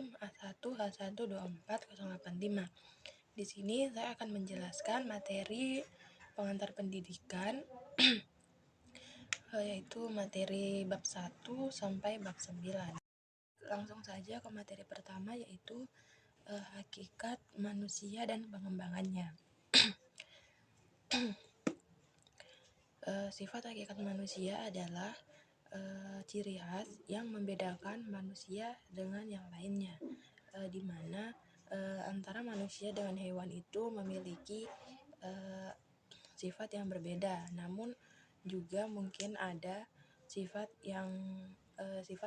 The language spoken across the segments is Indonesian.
BIM A1H12485. Di sini saya akan menjelaskan materi pengantar pendidikan yaitu materi bab 1 sampai bab 9. Langsung saja ke materi pertama, yaitu hakikat manusia dan pengembangannya. Sifat hakikat manusia adalah ciri khas yang membedakan manusia dengan yang lainnya, di mana antara manusia dengan hewan itu memiliki sifat yang berbeda, namun juga mungkin ada sifat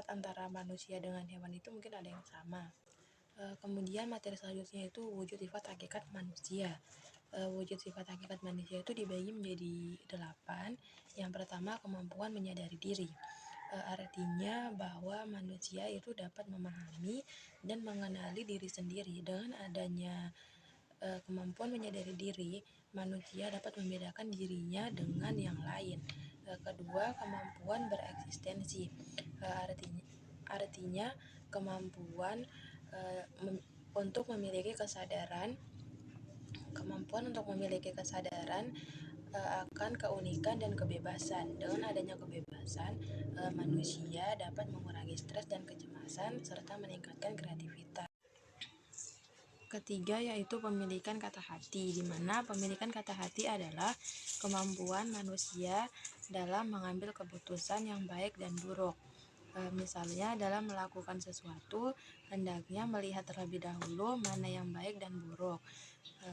antara manusia dengan hewan itu mungkin ada yang sama. Kemudian materi selanjutnya itu wujud sifat hakikat manusia. Wujud sifat hakikat manusia itu dibagi menjadi 8. Yang pertama, kemampuan menyadari diri. Artinya bahwa manusia itu dapat memahami dan mengenali diri sendiri. Dengan adanya kemampuan menyadari diri, manusia dapat membedakan dirinya dengan yang lain. Kedua, kemampuan bereksistensi. Artinya kemampuan untuk memiliki kesadaran akan keunikan dan kebebasan. Dengan adanya kebebasan, manusia dapat mengurangi stres dan kecemasan serta meningkatkan kreativitas. Ketiga, yaitu pemilikan kata hati, di mana pemilikan kata hati adalah kemampuan manusia dalam mengambil keputusan yang baik dan buruk. Misalnya dalam melakukan sesuatu, hendaknya melihat terlebih dahulu mana yang baik dan buruk.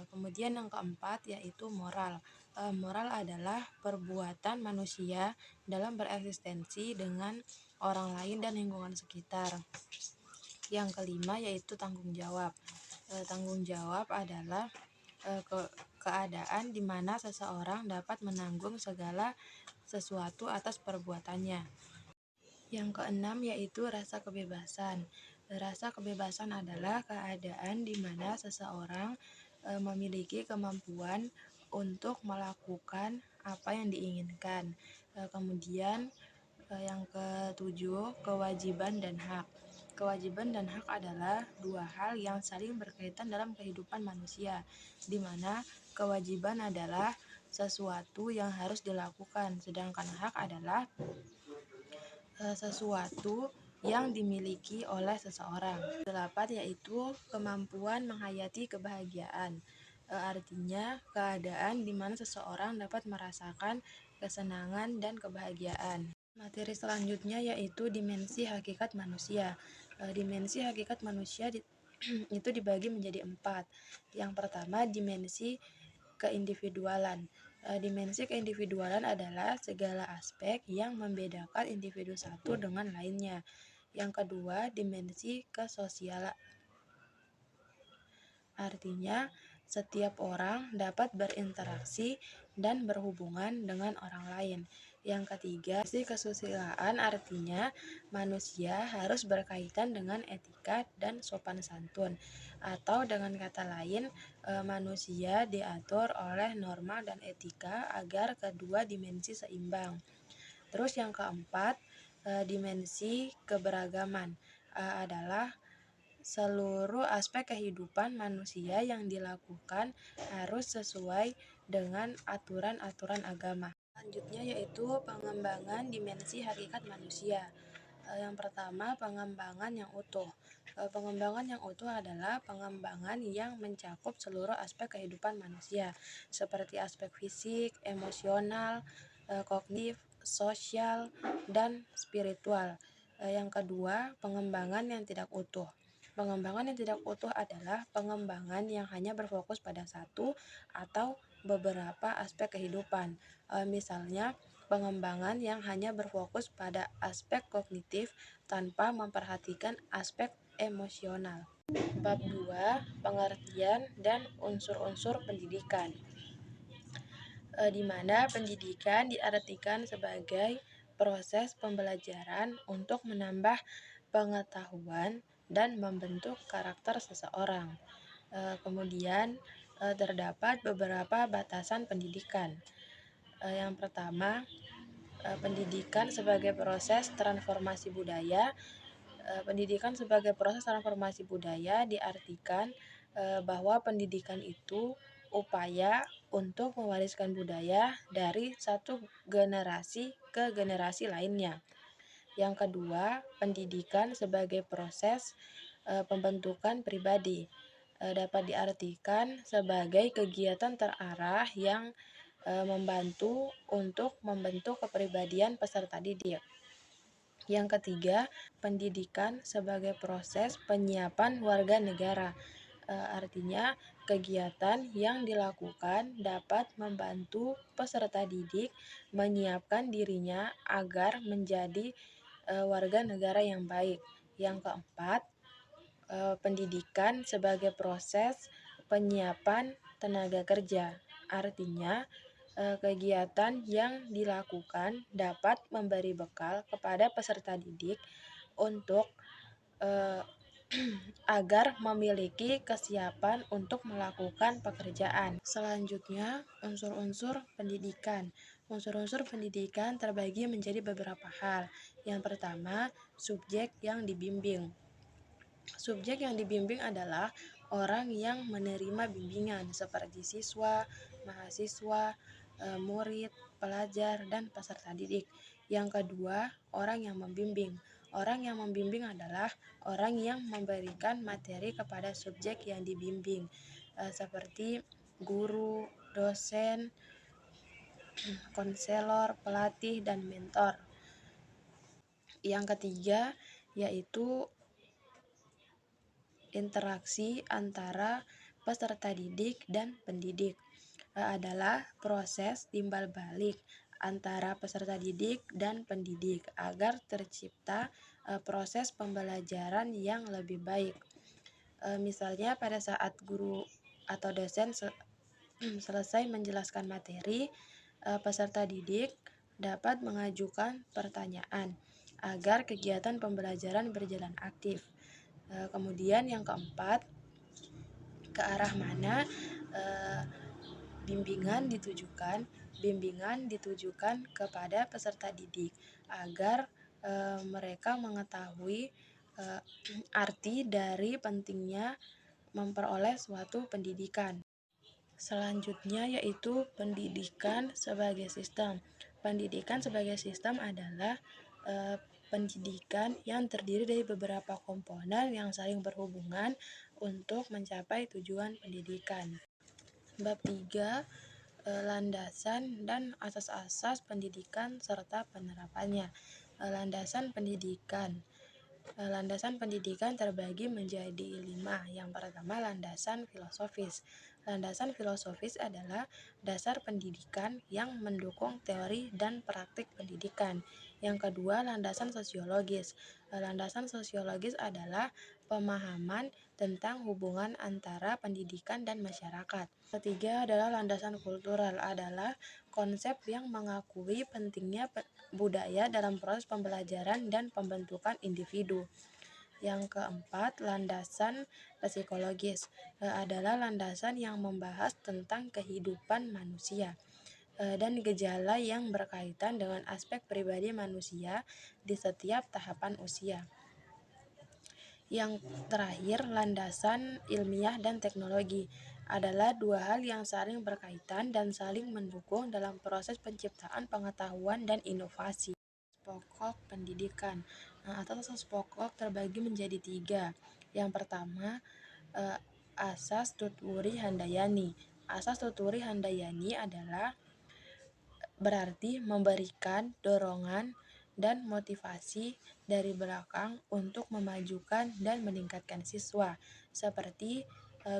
Kemudian yang keempat, yaitu moral. Moral adalah perbuatan manusia dalam bereksistensi dengan orang lain dan lingkungan sekitar. Yang kelima, yaitu tanggung jawab. Tanggung jawab adalah keadaan di mana seseorang dapat menanggung segala sesuatu atas perbuatannya. Yang keenam, yaitu rasa kebebasan. Rasa kebebasan adalah keadaan di mana seseorang memiliki kemampuan untuk melakukan apa yang diinginkan. Kemudian yang ketujuh, kewajiban dan hak. Kewajiban dan hak adalah dua hal yang saling berkaitan dalam kehidupan manusia, di mana kewajiban adalah sesuatu yang harus dilakukan, sedangkan hak adalah sesuatu yang dimiliki oleh seseorang. 8, yaitu kemampuan menghayati kebahagiaan. Artinya keadaan di mana seseorang dapat merasakan kesenangan dan kebahagiaan. Materi selanjutnya yaitu dimensi hakikat manusia. Dimensi hakikat manusia itu dibagi menjadi 4. Yang pertama, dimensi keindividualan. Dimensi keindividualan adalah segala aspek yang membedakan individu satu dengan lainnya. Yang kedua, dimensi kesosialan. Artinya setiap orang dapat berinteraksi dan berhubungan dengan orang lain. Yang ketiga, dimensi kesusilaan, artinya manusia harus berkaitan dengan etika dan sopan santun. Atau dengan kata lain, manusia diatur oleh norma dan etika agar kedua dimensi seimbang. Terus yang keempat, dimensi keberagaman adalah seluruh aspek kehidupan manusia yang dilakukan harus sesuai dengan aturan-aturan agama. Selanjutnya yaitu pengembangan dimensi hakikat manusia. Yang pertama, pengembangan yang utuh. Pengembangan yang utuh adalah pengembangan yang mencakup seluruh aspek kehidupan manusia, seperti aspek fisik, emosional, kognitif, sosial, dan spiritual. Yang kedua, pengembangan yang tidak utuh. Pengembangan yang tidak utuh adalah pengembangan yang hanya berfokus pada satu atau beberapa aspek kehidupan. Misalnya, pengembangan yang hanya berfokus pada aspek kognitif tanpa memperhatikan aspek emosional. Bab 2, pengertian dan unsur-unsur pendidikan. Di mana pendidikan diartikan sebagai proses pembelajaran untuk menambah pengetahuan dan membentuk karakter seseorang. Kemudian terdapat beberapa batasan pendidikan. Yang pertama, pendidikan sebagai proses transformasi budaya. Pendidikan sebagai proses transformasi budaya diartikan bahwa pendidikan itu upaya untuk mewariskan budaya dari satu generasi ke generasi lainnya. Yang kedua, pendidikan sebagai proses pembentukan pribadi dapat diartikan sebagai kegiatan terarah yang membantu untuk membentuk kepribadian peserta didik. Yang ketiga, pendidikan sebagai proses penyiapan warga negara. Artinya, kegiatan yang dilakukan dapat membantu peserta didik menyiapkan dirinya agar menjadi warga negara yang baik. Yang keempat, pendidikan sebagai proses penyiapan tenaga kerja. Artinya, kegiatan yang dilakukan dapat memberi bekal kepada peserta didik untuk agar memiliki kesiapan untuk melakukan pekerjaan. Selanjutnya, unsur-unsur pendidikan. Unsur-unsur pendidikan terbagi menjadi beberapa hal. Yang pertama, subjek yang dibimbing. Subjek yang dibimbing adalah orang yang menerima bimbingan seperti siswa, mahasiswa, murid, pelajar, dan peserta didik. Yang kedua, orang yang membimbing. Orang yang membimbing adalah orang yang memberikan materi kepada subjek yang dibimbing, seperti guru, dosen, konselor, pelatih, dan mentor. Yang ketiga, yaitu interaksi antara peserta didik dan pendidik. Adalah proses timbal balik antara peserta didik dan pendidik agar tercipta proses pembelajaran yang lebih baik. Misalnya pada saat guru atau dosen selesai menjelaskan materi, peserta didik dapat mengajukan pertanyaan agar kegiatan pembelajaran berjalan aktif. Kemudian yang keempat, ke arah mana bimbingan ditujukan kepada peserta didik agar mereka mengetahui arti dari pentingnya memperoleh suatu pendidikan. Selanjutnya yaitu pendidikan sebagai sistem. Pendidikan sebagai sistem adalah pendidikan yang terdiri dari beberapa komponen yang saling berhubungan untuk mencapai tujuan pendidikan. Bab 3, landasan dan asas-asas pendidikan serta penerapannya. Landasan pendidikan. Landasan pendidikan terbagi menjadi 5. Yang pertama, landasan filosofis. Landasan filosofis adalah dasar pendidikan yang mendukung teori dan praktik pendidikan. Yang kedua, landasan sosiologis. Landasan sosiologis adalah pemahaman tentang hubungan antara pendidikan dan masyarakat. Ketiga adalah landasan kultural, adalah konsep yang mengakui pentingnya budaya dalam proses pembelajaran dan pembentukan individu. Yang keempat, landasan psikologis adalah landasan yang membahas tentang kehidupan manusia dan gejala yang berkaitan dengan aspek pribadi manusia di setiap tahapan usia. Yang terakhir, landasan ilmiah dan teknologi adalah dua hal yang saling berkaitan dan saling mendukung dalam proses penciptaan pengetahuan dan inovasi. Pokok pendidikan. Asas pokok terbagi menjadi 3. Yang pertama, asas Tutwuri Handayani. Asas Tutwuri Handayani adalah berarti memberikan dorongan dan motivasi dari belakang untuk memajukan dan meningkatkan siswa, seperti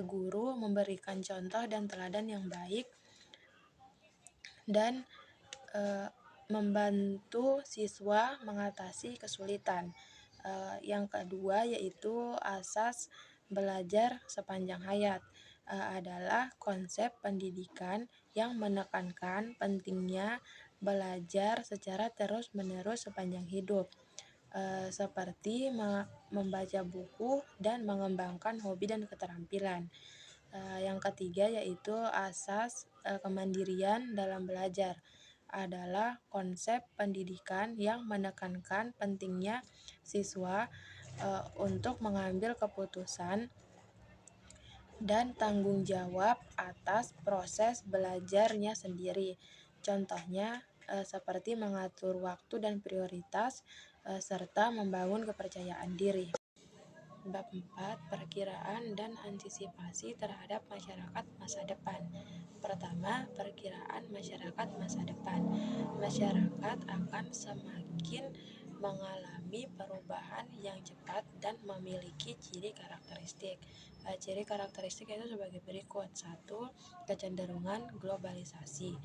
guru memberikan contoh dan teladan yang baik dan membantu siswa mengatasi kesulitan. Yang kedua yaitu asas belajar sepanjang hayat, adalah konsep pendidikan yang menekankan pentingnya belajar secara terus-menerus sepanjang hidup, seperti membaca buku dan mengembangkan hobi dan keterampilan. Yang ketiga yaitu asas kemandirian dalam belajar, adalah konsep pendidikan yang menekankan pentingnya siswa untuk mengambil keputusan dan tanggung jawab atas proses belajarnya sendiri. Contohnya seperti mengatur waktu dan prioritas serta membangun kepercayaan diri. Bab 4. Perkiraan dan antisipasi terhadap masyarakat masa depan. Pertama, perkiraan masyarakat masa depan. Masyarakat akan semakin mengalami perubahan yang cepat dan memiliki ciri karakteristik. Ciri karakteristik itu sebagai berikut. 1. Kecenderungan globalisasi.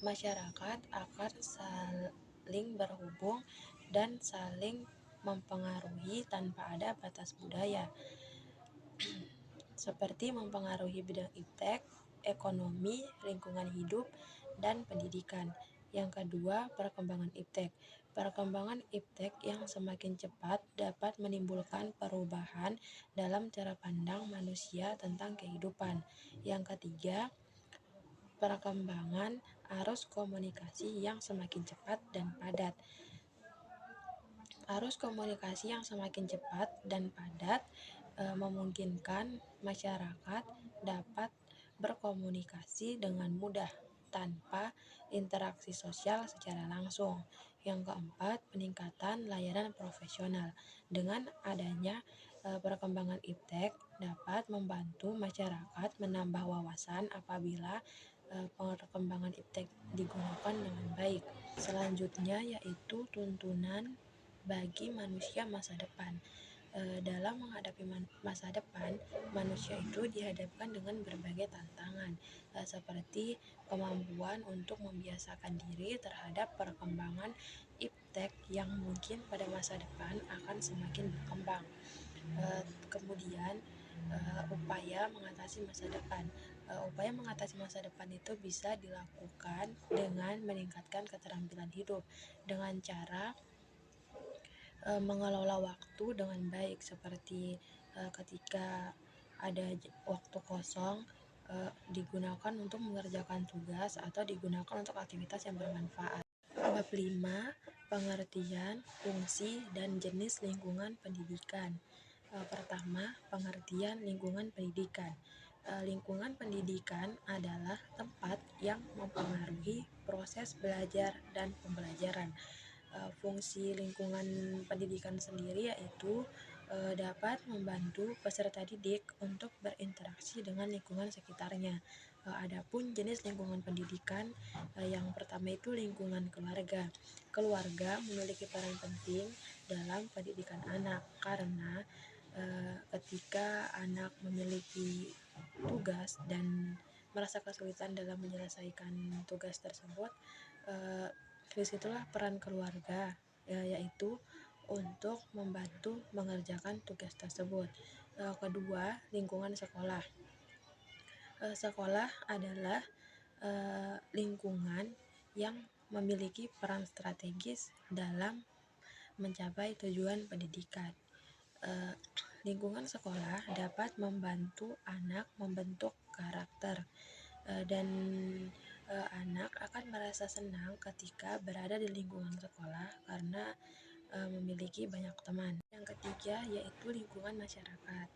Masyarakat akan saling berhubung dan saling mempengaruhi tanpa ada batas budaya, seperti mempengaruhi bidang iptek, ekonomi, lingkungan hidup, dan pendidikan. Yang kedua, perkembangan iptek. Perkembangan iptek yang semakin cepat dapat menimbulkan perubahan dalam cara pandang manusia tentang kehidupan. Yang ketiga, perkembangan arus komunikasi yang semakin cepat dan padat. Arus komunikasi yang semakin cepat dan padat memungkinkan masyarakat dapat berkomunikasi dengan mudah tanpa interaksi sosial secara langsung. Yang keempat, peningkatan layanan profesional. Dengan adanya perkembangan iptek dapat membantu masyarakat menambah wawasan apabila perkembangan iptek digunakan dengan baik. Selanjutnya yaitu tuntunan bagi manusia masa depan. Dalam menghadapi masa depan, manusia itu dihadapkan dengan berbagai tantangan, seperti kemampuan untuk membiasakan diri terhadap perkembangan iptek yang mungkin pada masa depan akan semakin berkembang. Kemudian upaya mengatasi masa depan. Upaya mengatasi masa depan itu bisa dilakukan dengan meningkatkan keterampilan hidup dengan cara mengelola waktu dengan baik, seperti ketika ada waktu kosong digunakan untuk mengerjakan tugas atau digunakan untuk aktivitas yang bermanfaat. Bab 5. Pengertian, fungsi, dan jenis lingkungan pendidikan. Pertama, pengertian lingkungan pendidikan. Lingkungan pendidikan adalah tempat yang mempengaruhi proses belajar dan pembelajaran. Fungsi lingkungan pendidikan sendiri yaitu dapat membantu peserta didik untuk berinteraksi dengan lingkungan sekitarnya. Adapun jenis lingkungan pendidikan, yang pertama itu lingkungan keluarga. Keluarga memiliki peran penting dalam pendidikan anak karena ketika anak memiliki tugas dan merasa kesulitan dalam menyelesaikan tugas tersebut, disitulah peran keluarga, yaitu untuk membantu mengerjakan tugas tersebut. Kedua, lingkungan sekolah. Sekolah adalah lingkungan yang memiliki peran strategis dalam mencapai tujuan pendidikan. Lingkungan sekolah dapat membantu anak membentuk karakter dan anak akan merasa senang ketika berada di lingkungan sekolah karena memiliki banyak teman. Yang ketiga yaitu lingkungan masyarakat.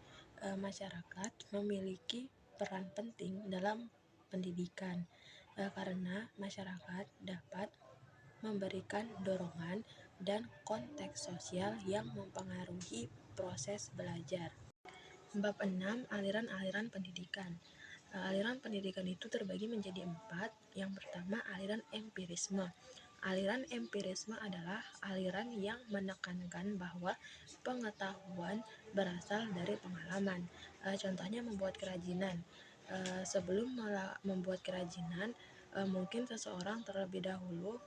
Masyarakat memiliki peran penting dalam pendidikan karena masyarakat dapat memberikan dorongan dan konteks sosial yang mempengaruhi proses belajar. Bab 6. Aliran-aliran pendidikan. Aliran pendidikan itu terbagi menjadi 4. Yang pertama, aliran empirisme. Aliran empirisme adalah aliran yang menekankan bahwa pengetahuan berasal dari pengalaman. Contohnya membuat kerajinan. Sebelum membuat kerajinan, mungkin seseorang terlebih dahulu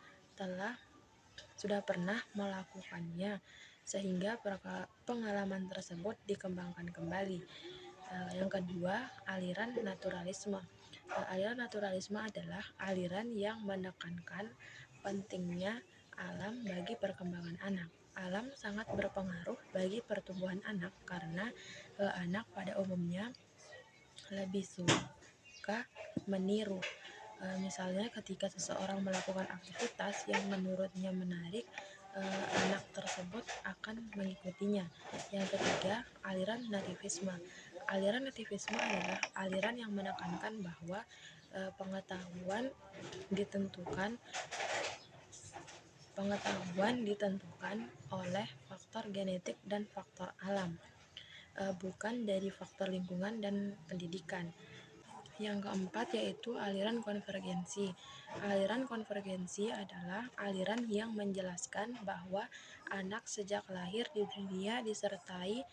sudah pernah melakukannya, sehingga pengalaman tersebut dikembangkan kembali. Yang kedua, aliran naturalisme. Aliran naturalisme adalah aliran yang menekankan pentingnya alam bagi perkembangan anak. Alam sangat berpengaruh bagi pertumbuhan anak karena anak pada umumnya lebih suka meniru. Misalnya ketika seseorang melakukan aktivitas yang menurutnya menarik, anak tersebut akan mengikutinya. Yang ketiga, aliran nativisme. Aliran nativisme adalah aliran yang menekankan bahwa pengetahuan ditentukan oleh faktor genetik dan faktor alam, bukan dari faktor lingkungan dan pendidikan. Yang keempat yaitu aliran konvergensi. Aliran konvergensi adalah aliran yang menjelaskan bahwa anak sejak lahir di dunia disertai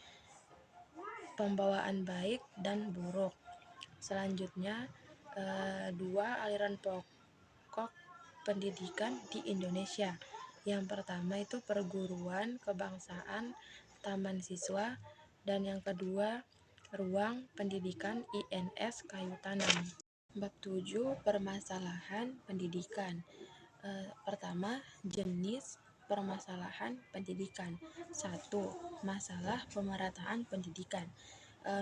pembawaan baik dan buruk. Selanjutnya, dua aliran pokok pendidikan di Indonesia. Yang pertama itu perguruan kebangsaan taman siswa, dan yang kedua ruang pendidikan INS Kayu Tanam. Bab 7 permasalahan pendidikan. Pertama, jenis permasalahan pendidikan. 1. Masalah pemerataan pendidikan.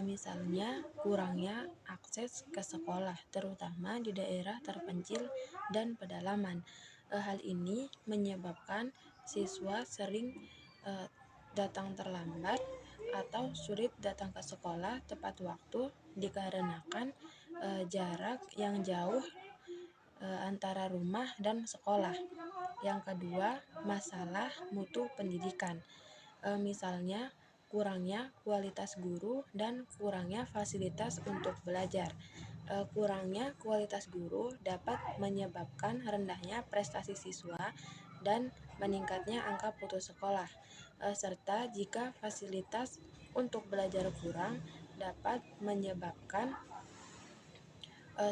Misalnya kurangnya akses ke sekolah, terutama di daerah terpencil dan pedalaman. Hal ini menyebabkan siswa sering datang terlambat atau sulit datang ke sekolah tepat waktu dikarenakan jarak yang jauh antara rumah dan sekolah. Yang kedua, masalah mutu pendidikan. Misalnya kurangnya kualitas guru dan kurangnya fasilitas untuk belajar. Kurangnya kualitas guru dapat menyebabkan rendahnya prestasi siswa dan meningkatnya angka putus sekolah. Serta jika fasilitas untuk belajar kurang, dapat menyebabkan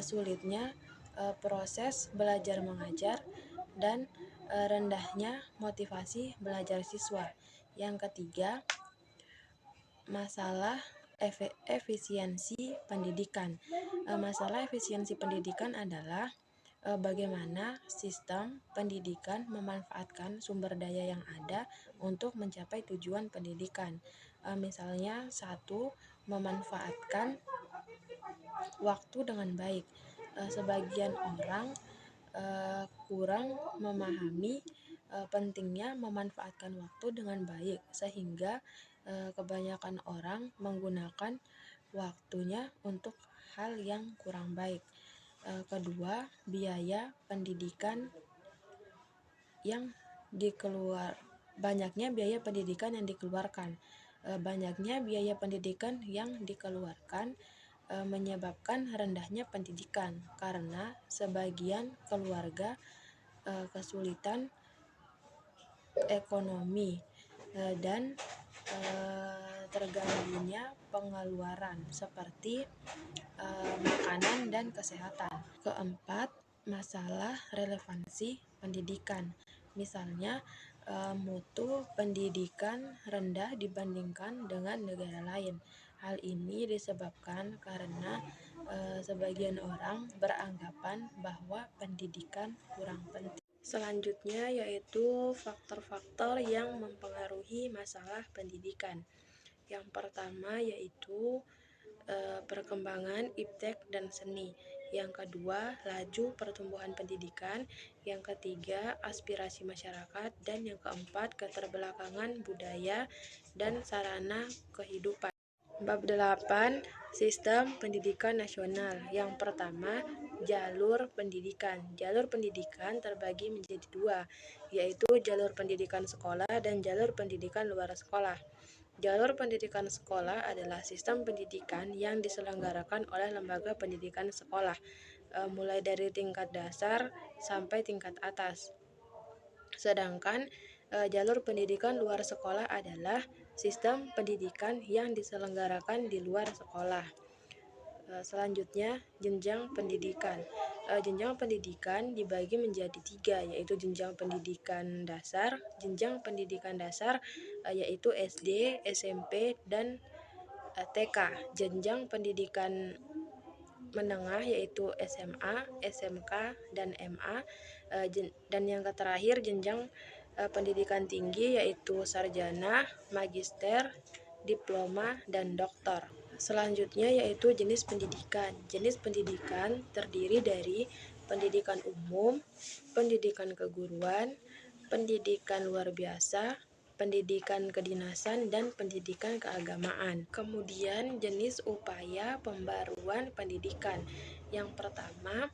sulitnya proses belajar mengajar dan rendahnya motivasi belajar siswa. Yang ketiga, masalah efisiensi pendidikan. Masalah efisiensi pendidikan adalah bagaimana sistem pendidikan memanfaatkan sumber daya yang ada untuk mencapai tujuan pendidikan. Misalnya, 1. Memanfaatkan waktu dengan baik. Sebagian orang kurang memahami pentingnya memanfaatkan waktu dengan baik, sehingga kebanyakan orang menggunakan waktunya untuk hal yang kurang baik. Kedua, biaya pendidikan yang banyaknya biaya pendidikan yang dikeluarkan. Banyaknya biaya pendidikan yang dikeluarkan menyebabkan rendahnya pendidikan karena sebagian keluarga kesulitan ekonomi dan terganggunya pengeluaran seperti makanan dan kesehatan. Keempat, masalah relevansi pendidikan. Misalnya mutu pendidikan rendah dibandingkan dengan negara lain. Hal ini disebabkan karena sebagian orang beranggapan bahwa pendidikan kurang penting. Selanjutnya yaitu faktor-faktor yang mempengaruhi masalah pendidikan. Yang pertama yaitu perkembangan iptek dan seni. Yang kedua, laju pertumbuhan pendidikan. Yang ketiga, aspirasi masyarakat. Dan yang keempat, keterbelakangan budaya dan sarana kehidupan. Bab 8, sistem pendidikan nasional. Yang pertama, jalur pendidikan. Jalur pendidikan terbagi menjadi dua, yaitu jalur pendidikan sekolah dan jalur pendidikan luar sekolah. Jalur pendidikan sekolah adalah sistem pendidikan yang diselenggarakan oleh lembaga pendidikan sekolah, mulai dari tingkat dasar sampai tingkat atas. Sedangkan jalur pendidikan luar sekolah adalah sistem pendidikan yang diselenggarakan di luar sekolah. Selanjutnya, jenjang pendidikan. Jenjang pendidikan dibagi menjadi 3, yaitu jenjang pendidikan dasar. Jenjang pendidikan dasar yaitu SD, SMP, dan TK. Jenjang pendidikan menengah yaitu SMA, SMK, dan MA. Dan yang terakhir jenjang pendidikan tinggi yaitu sarjana, magister, diploma, dan doktor. Selanjutnya yaitu jenis pendidikan. Jenis pendidikan terdiri dari pendidikan umum, pendidikan keguruan, pendidikan luar biasa, pendidikan kedinasan, dan pendidikan keagamaan. Kemudian jenis upaya pembaruan pendidikan. Yang pertama,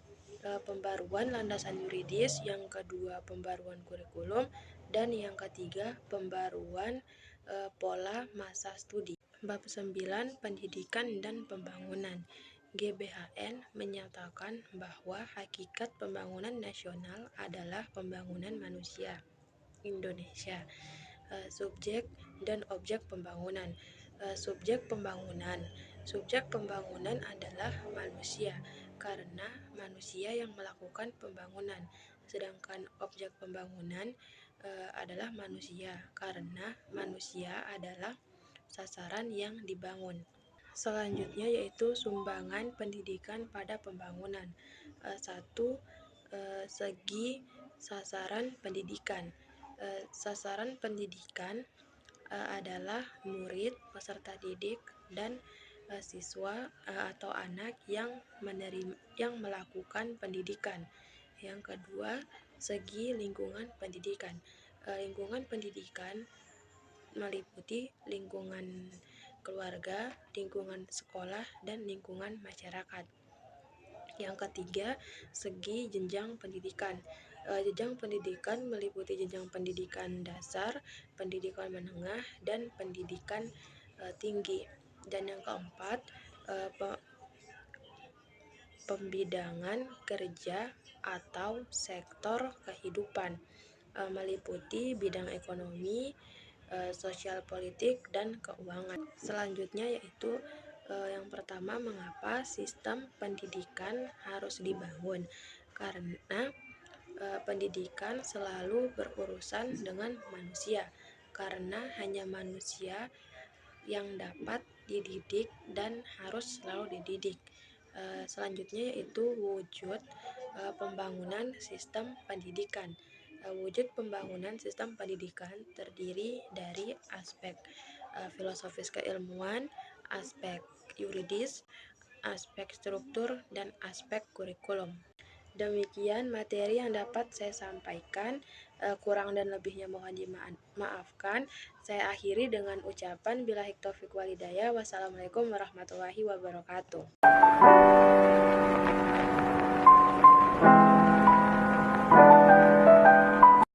pembaruan landasan yuridis, yang kedua pembaruan kurikulum, dan yang ketiga pembaruan pola masa studi. Bab 9, pendidikan dan pembangunan. GBHN menyatakan bahwa hakikat pembangunan nasional adalah pembangunan manusia. Indonesia. Subjek dan objek pembangunan. Subjek pembangunan. Subjek pembangunan adalah manusia, karena manusia yang melakukan pembangunan. Sedangkan objek pembangunan adalah manusia, karena manusia adalah sasaran yang dibangun. Selanjutnya yaitu sumbangan pendidikan pada pembangunan. 1. Segi sasaran pendidikan. Sasaran pendidikan adalah murid, peserta didik, dan siswa atau anak yang melakukan pendidikan. Yang kedua, segi lingkungan pendidikan. Lingkungan pendidikan meliputi lingkungan keluarga, lingkungan sekolah, dan lingkungan masyarakat. Yang ketiga, segi jenjang pendidikan. Jenjang pendidikan meliputi jenjang pendidikan dasar, pendidikan menengah, dan pendidikan tinggi. Dan yang keempat, pembidangan kerja atau sektor kehidupan, meliputi bidang ekonomi, sosial politik, dan keuangan. Selanjutnya yaitu yang pertama, mengapa sistem pendidikan harus dibangun? Karena pendidikan selalu berurusan dengan manusia, karena hanya manusia yang dapat dididik dan harus selalu dididik. Selanjutnya yaitu wujud pembangunan sistem pendidikan. Wujud pembangunan sistem pendidikan terdiri dari aspek filosofis keilmuan, aspek yuridis, aspek struktur, dan aspek kurikulum. Demikian materi yang dapat saya sampaikan. Kurang dan lebihnya mohon dimaafkan. Saya akhiri dengan ucapan billahi taufiq wal hidayah. Wassalamualaikum warahmatullahi wabarakatuh.